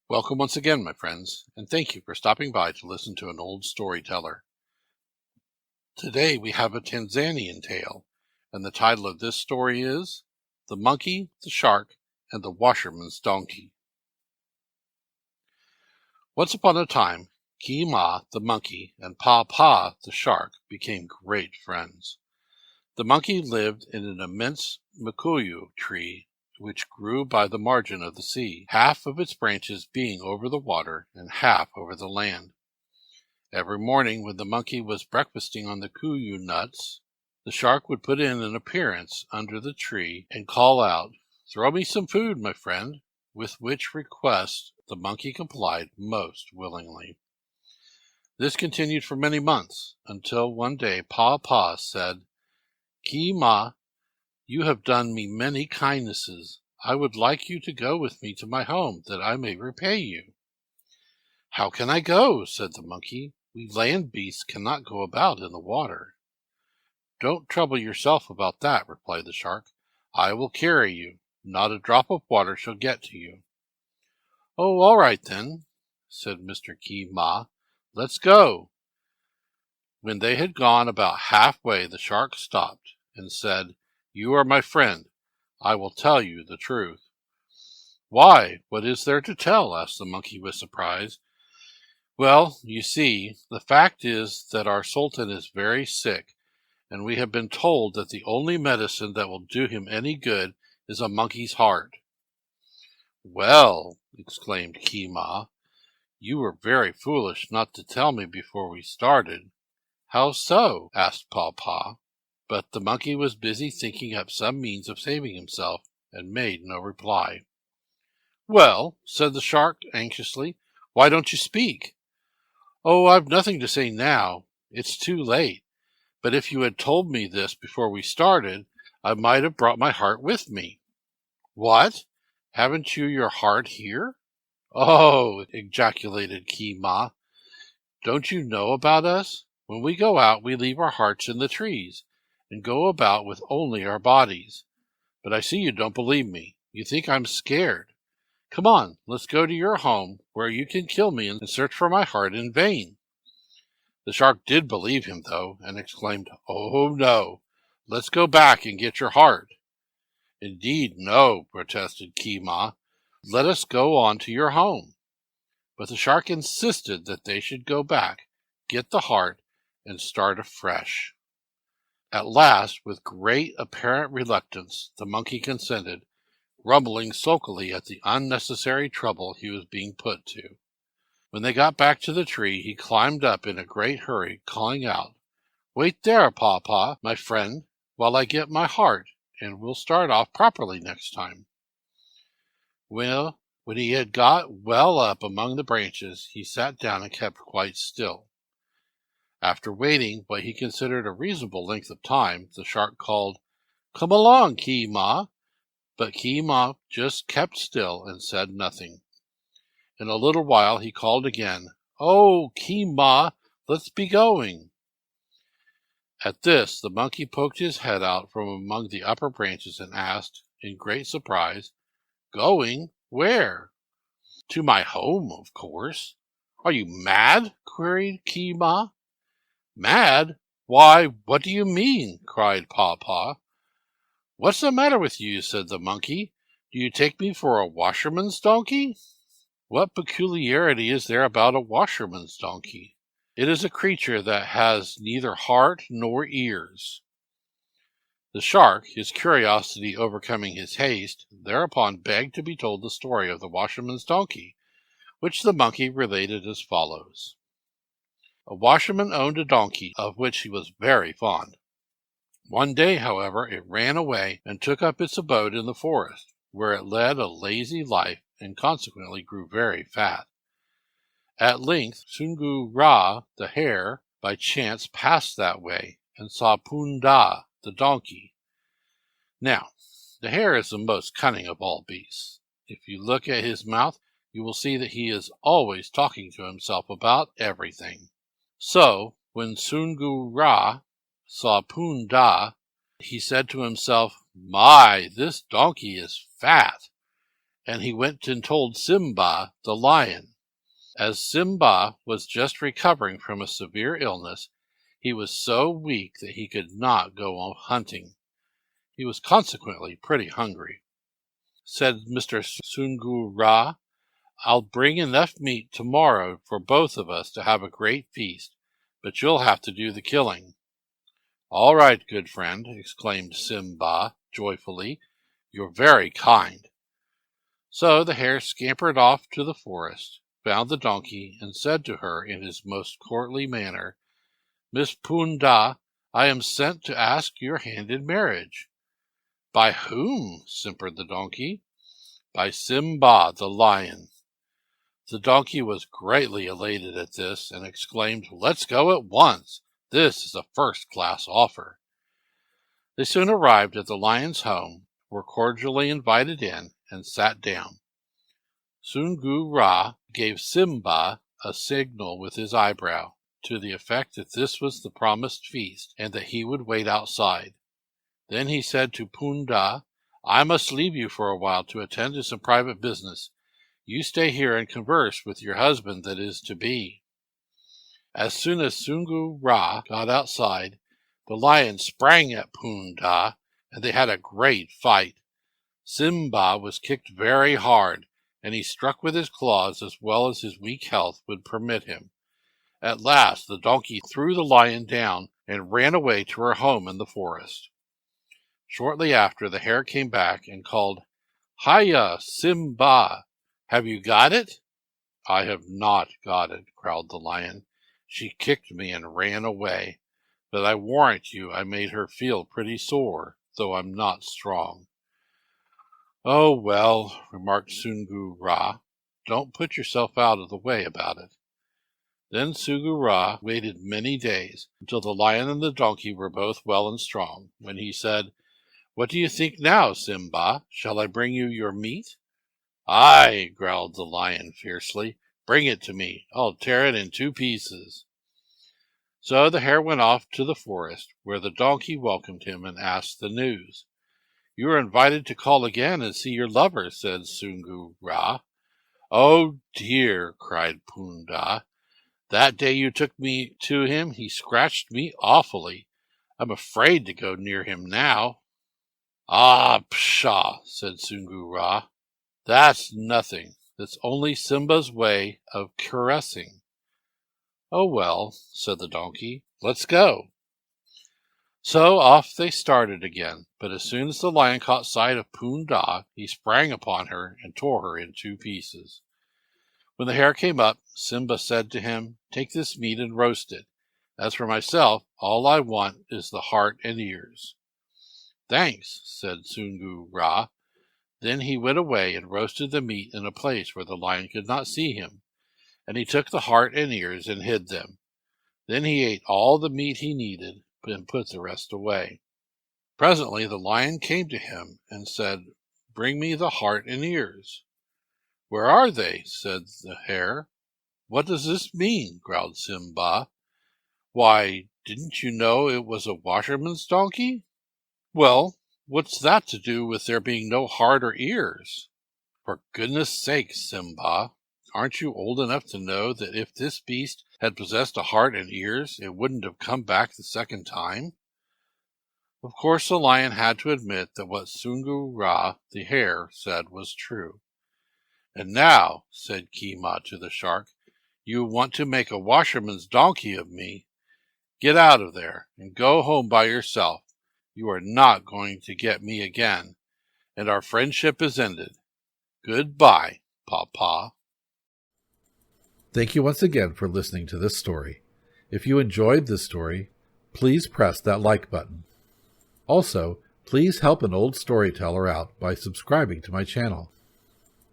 Welcome once again, my friends, and thank you for stopping by to listen to an old storyteller. Today we have a Tanzanian tale, and the title of this story is The Monkey, the Shark, and the Washerman's Donkey. Once upon a time, Ki-Ma, the monkey, and Pa-Pa, the shark, became great friends. The monkey lived in an immense mikuyu tree which grew by the margin of the sea, half of its branches being over the water and half over the land. Every morning when the monkey was breakfasting on the kuyu nuts, the shark would put in an appearance under the tree and call out, "Throw me some food, my friend," with which request the monkey complied most willingly. This continued for many months, until one day Pa said, "Ki-Ma, you have done me many kindnesses. I would like you to go with me to my home, that I may repay you." "How can I go?" said the monkey. "We land beasts cannot go about in the water." "Don't trouble yourself about that," replied the shark. "I will carry you. Not a drop of water shall get to you." "Oh, all right then," said Mr. Ki-Ma. "Let's go." When they had gone about halfway, the shark stopped and said, "You are my friend. I will tell you the truth." "Why, what is there to tell?" asked the monkey with surprise. "Well, you see, the fact is that our sultan is very sick, and we have been told that the only medicine that will do him any good is a monkey's heart." "Well," exclaimed Ki-Ma, "you were very foolish not to tell me before we started." "How so?" asked Pa. But the monkey was busy thinking up some means of saving himself, and made no reply. "Well," said the shark anxiously, "why don't you speak?" "Oh, I've nothing to say now. It's too late. But if you had told me this before we started, I might have brought my heart with me." "What? Haven't you your heart here?" "Oh," ejaculated Ki-Ma, "don't you know about us? When we go out, we leave our hearts in the trees, and go about with only our bodies. But I see you don't believe me. You think I'm scared. Come on, let's go to your home, where you can kill me and search for my heart in vain." The shark did believe him, though, and exclaimed, "Oh, no, let's go back and get your heart." "Indeed, no," protested Ki-Ma. "Let us go on to your home." But the shark insisted that they should go back, get the heart, and start afresh. At last, with great apparent reluctance, the monkey consented, grumbling sulkily at the unnecessary trouble he was being put to. When they got back to the tree, he climbed up in a great hurry, calling out, "Wait there, Pa, my friend, while I get my heart, and we'll start off properly next time." Well, when he had got well up among the branches, he sat down and kept quite still. After waiting what he considered a reasonable length of time, the shark called, "Come along, Ki-Ma." But Ki-Ma just kept still and said nothing. In a little while he called again, "Oh, Ki-Ma, let's be going." At this the monkey poked his head out from among the upper branches and asked, in great surprise, "Going? Where?" "To my home, of course." "Are you mad?" queried Ki-Ma. "Mad? Why, what do you mean?" cried Pa. "What's the matter with you?" said the monkey. "Do you take me for a washerman's donkey?" "What peculiarity is there about a washerman's donkey?" "It is a creature that has neither heart nor ears." The shark, his curiosity overcoming his haste, thereupon begged to be told the story of the washerman's donkey, which the monkey related as follows. A washerman owned a donkey, of which he was very fond. One day, however, it ran away and took up its abode in the forest, where it led a lazy life and consequently grew very fat. At length Sungu Ra, the hare, by chance passed that way, and saw Punda, the donkey. Now, the hare is the most cunning of all beasts. If you look at his mouth, you will see that he is always talking to himself about everything. So, when Sungu Ra saw Punda, he said to himself, "My, this donkey is fat," and he went and told Simba the lion. As Simba was just recovering from a severe illness, he was so weak that he could not go hunting. He was consequently pretty hungry. Said Mr. Sungu Ra, "I'll bring enough meat tomorrow for both of us to have a great feast, but you'll have to do the killing." "All right, good friend," exclaimed Simba joyfully. "You're very kind." So the hare scampered off to the forest, found the donkey, and said to her in his most courtly manner, "Miss Poonda, I am sent to ask your hand in marriage." "By whom?" simpered the donkey. "By Simba the lion." The donkey was greatly elated at this, and exclaimed, "Let's go at once. This is a first-class offer." They soon arrived at the lion's home, were cordially invited in, and sat down. Sungu Ra gave Simba a signal with his eyebrow, to the effect that this was the promised feast, and that he would wait outside. Then he said to Poonda, "I must leave you for a while to attend to some private business. You stay here and converse with your husband that is to be." As soon as Sungu Ra got outside, the lion sprang at Poonda, and they had a great fight. Simba was kicked very hard, and he struck with his claws as well as his weak health would permit him. At last the donkey threw the lion down and ran away to her home in the forest. Shortly after, the hare came back and called, "Hiya, Simba! Have you got it?" "I have not got it," growled the lion. "She kicked me and ran away, but I warrant you I made her feel pretty sore, though I'm not strong." "Oh, well," remarked Sungu Ra, "don't put yourself out of the way about it." Then Sungu Ra waited many days, until the lion and the donkey were both well and strong, when he said, "What do you think now, Simba? Shall I bring you your meat?" "Aye," growled the lion fiercely. "Bring it to me. I'll tear it in 2 pieces." So the hare went off to the forest, where the donkey welcomed him and asked the news. "You are invited to call again and see your lover," said Sungu Ra. "Oh dear," cried Poonda. "That day you took me to him, he scratched me awfully. I'm afraid to go near him now." "Ah, pshaw," said Sungu Ra. "That's nothing. That's only Simba's way of caressing." "Oh, well," said the donkey, "let's go." So off they started again, but as soon as the lion caught sight of Poonda, he sprang upon her and tore her in 2 pieces. When the hare came up, Simba said to him, "Take this meat and roast it. As for myself, all I want is the heart and ears." "Thanks," said Sungu Ra. Then he went away and roasted the meat in a place where the lion could not see him, and he took the heart and ears and hid them. Then he ate all the meat he needed, and put the rest away. Presently the lion came to him and said, "Bring me the heart and ears." "Where are they?" said the hare. "What does this mean?" growled Simba. "Why, didn't you know it was a washerman's donkey?" "Well, what's that to do with there being no heart or ears?" "For goodness sake, Simba, aren't you old enough to know that if this beast had possessed a heart and ears, it wouldn't have come back the second time?" Of course the lion had to admit that what Sungu Ra, the hare, said was true. "And now," said Keema to the shark, "you want to make a washerman's donkey of me. Get out of there and go home by yourself. You are not going to get me again, and our friendship is ended. Goodbye, Papa." Thank you once again for listening to this story. If you enjoyed this story, please press that like button. Also, please help an old storyteller out by subscribing to my channel.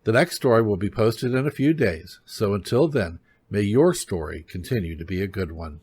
The next story will be posted in a few days, so until then, may your story continue to be a good one.